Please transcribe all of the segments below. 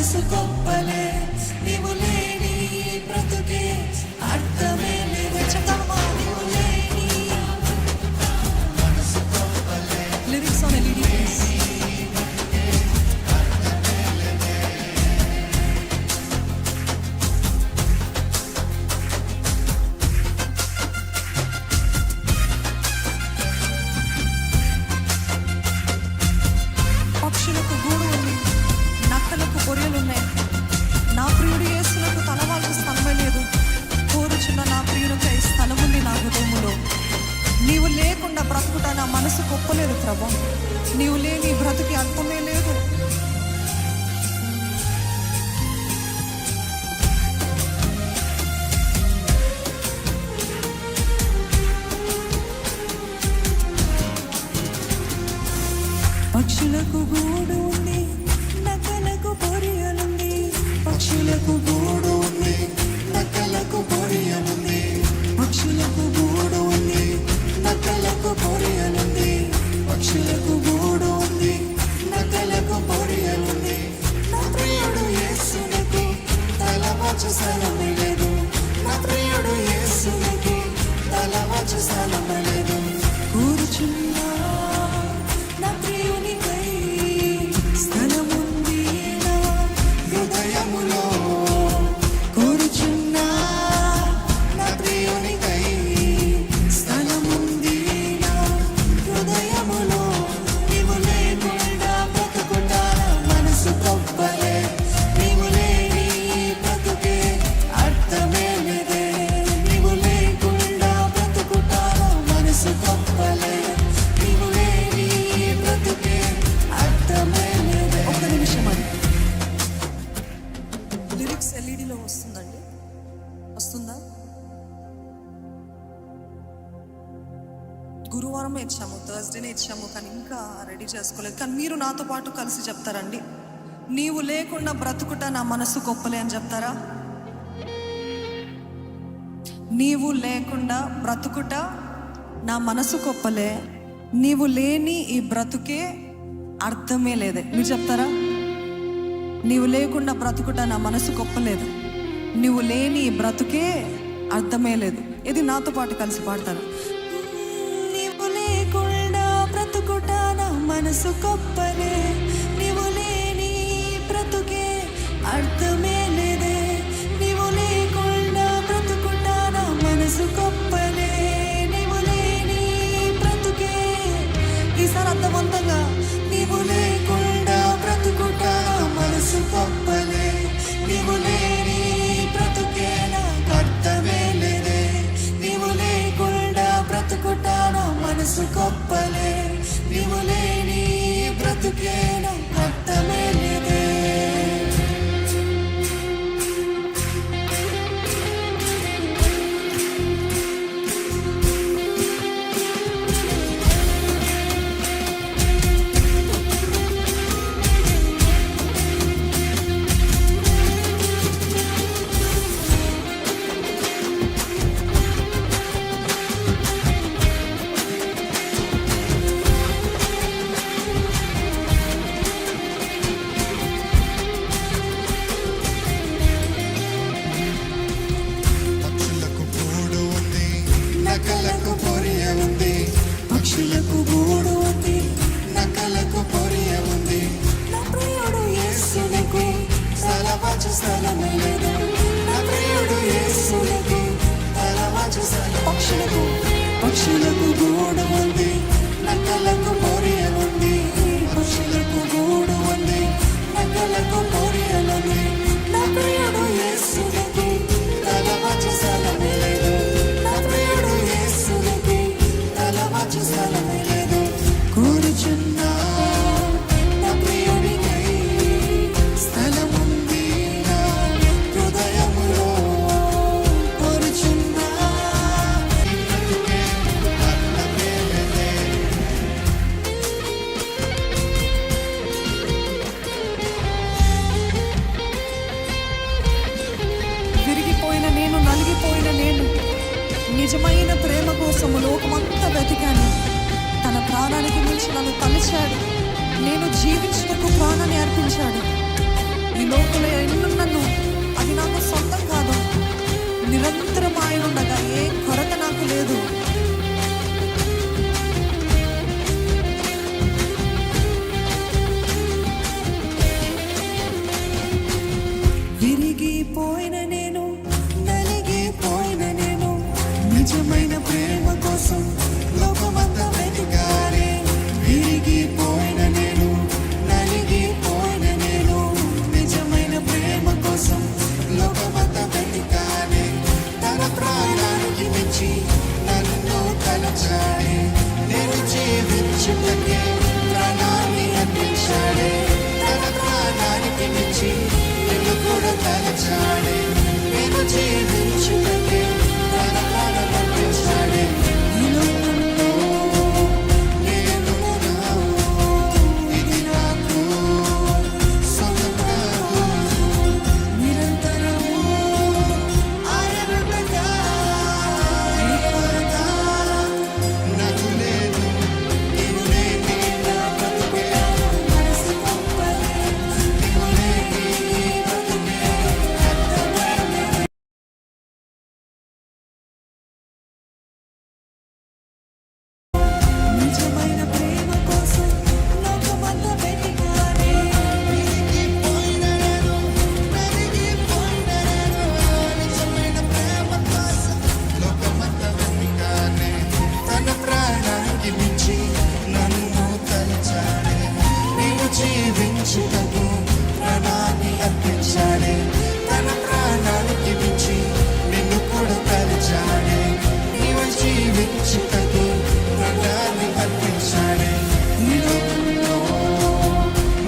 మనసు గొప్పలే, నీవు లేని బ్రతుకే అర్థమే లేదు. చెప్తామా? నీవు లేని మనసు గొప్పలే. Lyrics on LED please. పక్షులకు గూడు ఉంది, నక్కలకు బొరియలున్నాయి. నా ప్రియుడు యేసునకు తలవాల్సిన స్థలమే లేదు. కోరుచున్న నా ప్రియునికై స్థలముంది నా హృదయములో. నీవు లేకుండా బ్రతుకుట నా మనసు గొప్పలేదు ప్రభా. నీవు లేని బ్రతుకి అర్థమే లేదు. పక్షులకు గూడు ఉంది, నక్కలకు బొరియలుంది. పక్షులకు గూడు ఉంది, నక్కలకు బొరియలుంది. పక్షులకు గూడు ఉంది, నక్కలకు బొరియలుంది. పక్షులకు గూడు ఉంది, నక్కలకు బొరియలుంది. నా ప్రియుడు యేసునకు తలవాల్చు స్థలము లేదు. నా ప్రియుడు యేసునకు తలవాల్చు స్థలము లేదు. కూర్చున్నా నా ప్రియునికై స్థలముంది నా హృదయములో. కోరుచున్నా నా ప్రియునికై స్థలముంది నా హృదయములో. నీవు లేకుండా బ్రతుకుట మనసు గొప్పలే, నీవు లేని బ్రతుకే అర్థమే లేదే. నీవు లేకుండా బ్రతుకుట మనసు గొప్పలే, నీవు లేని బ్రతుకే అర్థమే లేదే. ఒక్క నిమిషం అది లిరిక్స్ ఎల్ఈడిలో వస్తుందండి, వస్తుందా? గురువారం ఇచ్చాము, థర్స్డేనే ఇచ్చాము, కానీ ఇంకా రెడీ చేసుకోలేదు. కానీ మీరు నాతో పాటు కలిసి చెప్తారండి, నీవు లేకుండా బ్రతుకుట నా మనసు గొప్పలే అని చెప్తారా? నీవు లేకుండా బ్రతుకుట నా మనసు గొప్పలే, నీవు లేని ఈ బ్రతుకే అర్థమే లేదే. మీరు చెప్తారా? నీవు లేకుండా బ్రతుకుట నా మనసు గొప్పలేదు, నీవు లేని ఈ బ్రతుకే అర్థమే లేదు. ఇది నాతో పాటు కలిసి పాడతారు. నీవు లేకుండా బ్రతుకుట నా మనసు గొప్పలే, నీవు లేని బ్రతుకే అర్థమే లేదే. నీవు లేకుండా బ్రతుకుట నా మనసు గొప్పలే, నీవు లేని బ్రతుకే. ఈసారి అర్థవంతంగా నీవు లేకుండా బ్రతుకుట నా మనసు గొప్పలే, నీవు లేని బ్రతుకే నాకు అర్థమే లేదే. నీవు లేకుండా బ్రతుకుట నా మనసు గొప్పలే, నీవు లేని బ్రతుకే నాకు అర్థమే లేదే. పక్షులకు గూడు ఉంది, నక్కలకు బొరియలుంది. పక్షులకు గూడు ఉంది, నక్కలకు బొరియలుంది. నా ప్రియుడు యేసునకు తలవాల్చు స్థలము లేదు. నా ప్రియుడు యేసునకు తలవాల్చు స్థలము. పక్షులకు గూడు ఉంది, నక్కలకు బొరియలుంది. పక్షులకు గూడు ఉంది, నక్కలకు బొరియలుంది. నా ప్రియుడు యేసునకు తలవాల్చు స్థలము లేదు. నా ప్రియుడు యేసునకు తలవాల్చు స్థలము లేదు. కూర్చున్నా నా ప్రియునికై స్థలముంది నా హృదయములో. కూర్చున్నా బ్రతుకే అర్థమే లేదే. విరిగిపోయిన నేను, నలిగిపోయిన నేను నిజమైన ప్రేమ కోసము లోకమంతా వెతికాను. తన ప్రాణానికి మించి నన్ను తలిచాడు. నేను జీవించుటకు ప్రాణాన్ని అర్పించాడు. ఈ లోపల ఎన్నున్నను అది నాకు సొంతం కాదు. నిరంతరం ఆయన ఉండగా ఏ కొరత నాకు లేదు. విరిగిపోయిన నేను, నలిగిపోయిన నేను, నిజమైన ప్రేమ కోసం లోకమంతా వెతికానే. విరిగిపోయిన నేను, నలిగిపోయిన నేను, నిజమైన ప్రేమ కోసం లోకమంతా వెతికానే. తన ప్రాణానికి మించి నన్ను తలచాడే, నేను జీవించుటకే ప్రాణాన్ని అందించాడే. తన ప్రాణానికి మించి నిన్ను కూడా తలచాడే, నేను జీవించుటకే తన ప్రాణం అందించాడే. ఈ లోకంలో నేను ఉన్నాను, ఇది నాకు సొంతం కాదు. నిరంతరము ఆయనుండగా ఏ కొరత నాకు లేదు. నీవు లేని నా బ్రతుకే మనసు గొప్పదే. నీవు లేని ఈ బ్రతుకే అర్థమైనది. నిజమైన ప్రేమ కోసం లోకమంతా వెతికానే. విరిగిపోయిన నేను, నలిగిపోయిన నేను, నిజమైన ప్రేమ కోసం లోకమంతా వెతికానే. తన ప్రాణానికి మించి నన్ను తలచాడే, నేను జీవించుటకు ప్రాణాన్ని అర్పించాడే. తన ప్రాణానికి మించి నిన్ను కూడా తలచాడే, నీవు జీవించుటకు ప్రాణాన్ని అర్పించాడే. ఈ లోకంలో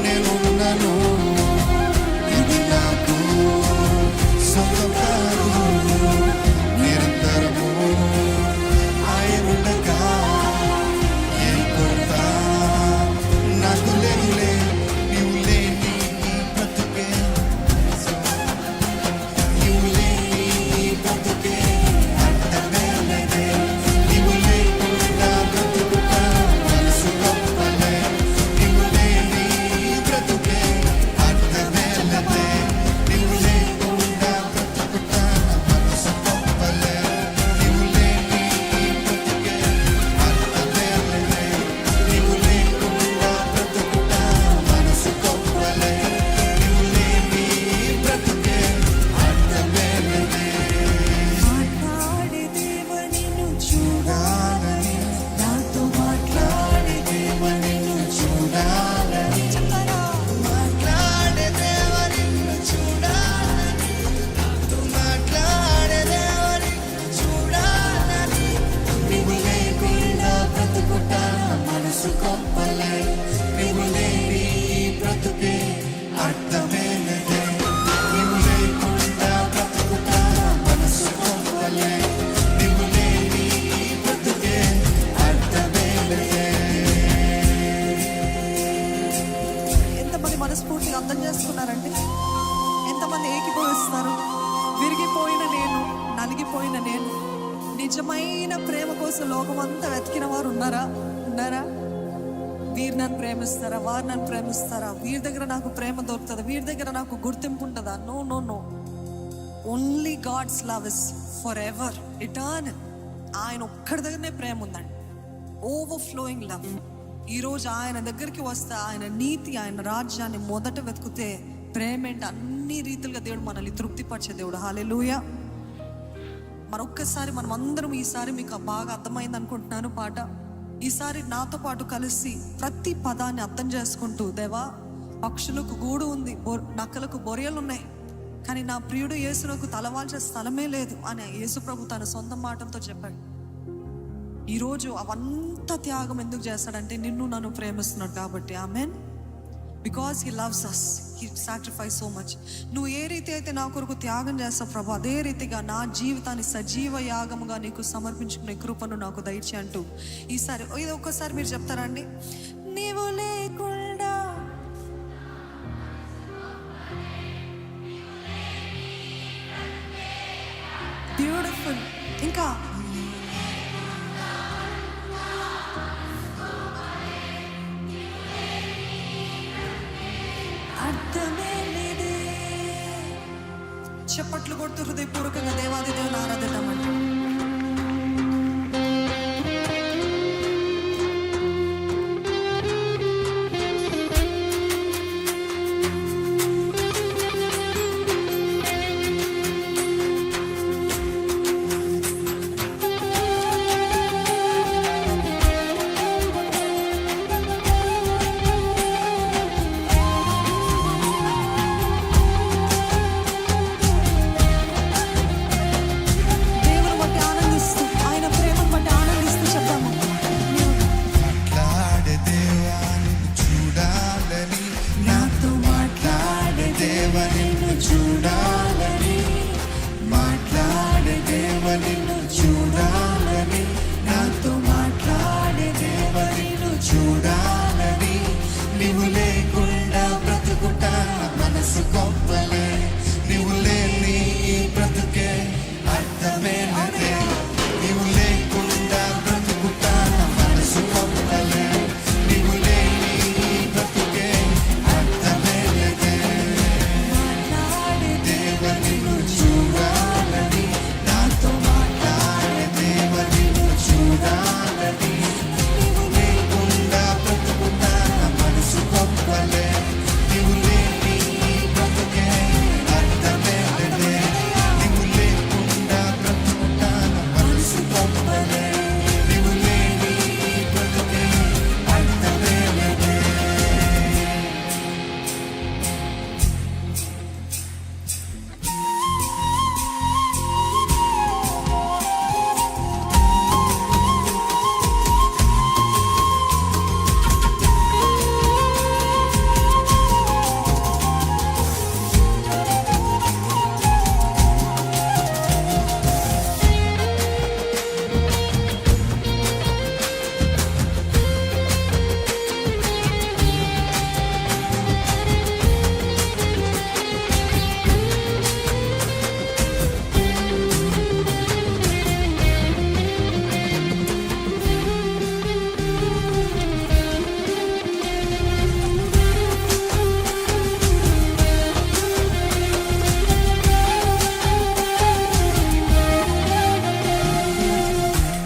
నేనున్నాను, ఇది నాకు సొంతం కాదు. నిరంతరము ఆయనుండగా ఏ కొరత నాకు లేదులే. నీవు లేని ఈ బ్రతుకే, నీవు లేని ఈ బ్రతుకే అర్థమే లేదే. నీవు లేకుండా బ్రతుకుట మనసు గొప్పలే. నీవు లేని ఈ బ్రతుకే అర్థమే లేదే. నీవు లేకుండా బ్రతుకుట మనసు గొప్పలే. నీవు లేని ఈ బ్రతుకే అర్థమే లేదే. నీవు లేకుండా బ్రతుకుట మనసు గొప్పలే. నీవు లేని ఈ బ్రతుకే అర్థమే లేదే. మాట్లాడే దేవా నిన్ను చూడాలని, నాతో మాట్లాడే దేవా నిన్ను చూడాలని. చెప్తారా? మాట్లాడే దేవా నిన్ను చూడాలని, నాతో మాట్లాడే దేవా నిన్ను చూడాలని. నీవు లేకుండా బ్రతుకుట మనసు గొప్పలే. నీవు లేని ఈ బ్రతుకే అర్థమే లేదే. నీవు లేకుండా బ్రతుకుట మనసు గొప్పలే. నీవు లేని ఈ బ్రతుకే అర్థమే లేదే. ఎంతమంది మనస్ఫూర్తిగా అర్థం చేసుకున్నారండి? ఎంతమంది ఏకీభవిస్తారు? విరిగిపోయిన నేను, నలిగిపోయిన నేను, నిజమైన ప్రేమ కోసం లోకమంతా వెతికిన వారు ఉన్నారా? ఉన్నారా? వీరు నన్ను ప్రేమిస్తారా, వారు నన్ను ప్రేమిస్తారా, వీరి దగ్గర నాకు ప్రేమ దొరుకుతుందా, వీరి దగ్గర నాకు గుర్తింపు ఉంటుందా? No no no. Only God's love is forever, eternal. ఆయన ఒక్కడి దగ్గరనే ప్రేమ ఉందండి, ఓవర్ఫ్లోయింగ్ లవ్. ఈరోజు ఆయన దగ్గరికి వస్తే, ఆయన నీతి, ఆయన రాజ్యాన్ని మొదట వెతికితే ప్రేమ ఏంటి అన్ని రీతిలుగా దేవుడు మనల్ని తృప్తిపరిచే దేవుడు. హల్లెలూయా. మరొక్కసారి మనం అందరం ఈసారి మీకు బాగా అర్థమైంది అనుకుంటున్నాను పాట. ఈసారి నాతో పాటు కలిసి ప్రతి పదాన్ని అర్థం చేసుకుంటూ, దేవా పక్షులకు గూడు ఉంది, నక్కలకు బొరియలు ఉన్నాయి, కానీ నా ప్రియుడు యేసునకు తలవాల్చే స్థలమే లేదు అని యేసుప్రభు తన సొంత మాటలతో చెప్పాడు. ఈరోజు అవంతా త్యాగం ఎందుకు చేస్తాడంటే నిన్ను నన్ను ప్రేమిస్తున్నాడు కాబట్టి. ఆమెన్. Because he loves us, he sacrifice so much. నువ్వు ఏ రీతి అయితే నా కొరకు త్యాగం చేస్తావు ప్రభు, అదే రీతిగా నా జీవితాన్ని సజీవ యాగముగా నీకు సమర్పించుకునే కృపను నాకు దయచేయి అంటూ ఈసారి ఇది ఒక్కసారి మీరు చెప్తారా అండి? నీవు లేకుండా బ్యూటిఫుల్. ఇంకా అర్థమే లేదే. చప్పట్లు కొడుతూ హృదయపూర్వకంగా దేవాది దేవుని ఆరాధిద్దామండి. దేవుని బట్టి ఆనందిస్తూ, ఆయన ప్రేమను బట్టి ఆనందిస్తూ చెప్తాము. మాట్లాడే దేవా నిన్ను చూడాలని, నాతో మాట్లాడే దేవా నిన్ను చూడాలని, మాట్లాడే దేవా నిన్ను చూడాలని, నాతో మాట్లాడే దేవా నిన్ను చూడాలని. నీవు లేకుండా బ్రతుకుటా మనసు గొప్పలే, నీవు లేని ఈ బ్రతుకే అర్థమేనదే. నీవు లేకుండా బ్రతుకుటా మనసు గొప్పలే, నీవు లేని ఈ బ్రతుకే అర్థమేనదే. మాట్లాడే దేవ నిన్ను చూడాలని, నాతో మాట్లాడే దేవ నిన్ను చూడాలని. నీవు లేకుండా బ్రతుకుటా మనసు గొప్పలే, నీవు లేని ఈ బ్రతుకే అర్థమేనదే. నీవు లేకుండా బ్రతుకుటా మనసు గొప్పలే, నీవు లేని ఈ బ్రతుకే అర్థమేనదే.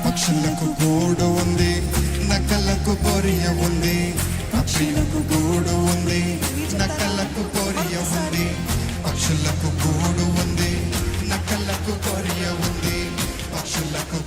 పక్షులకు గూడు ఉంది, నక్కలకు పొరియ ఉంది. పక్షులకు గూడు ఉంది, నక్కలకు పొరియ ఉంది. పక్షులకు గూడు ఉంది, నక్కలకు పొరియ ఉంది. పక్షులకు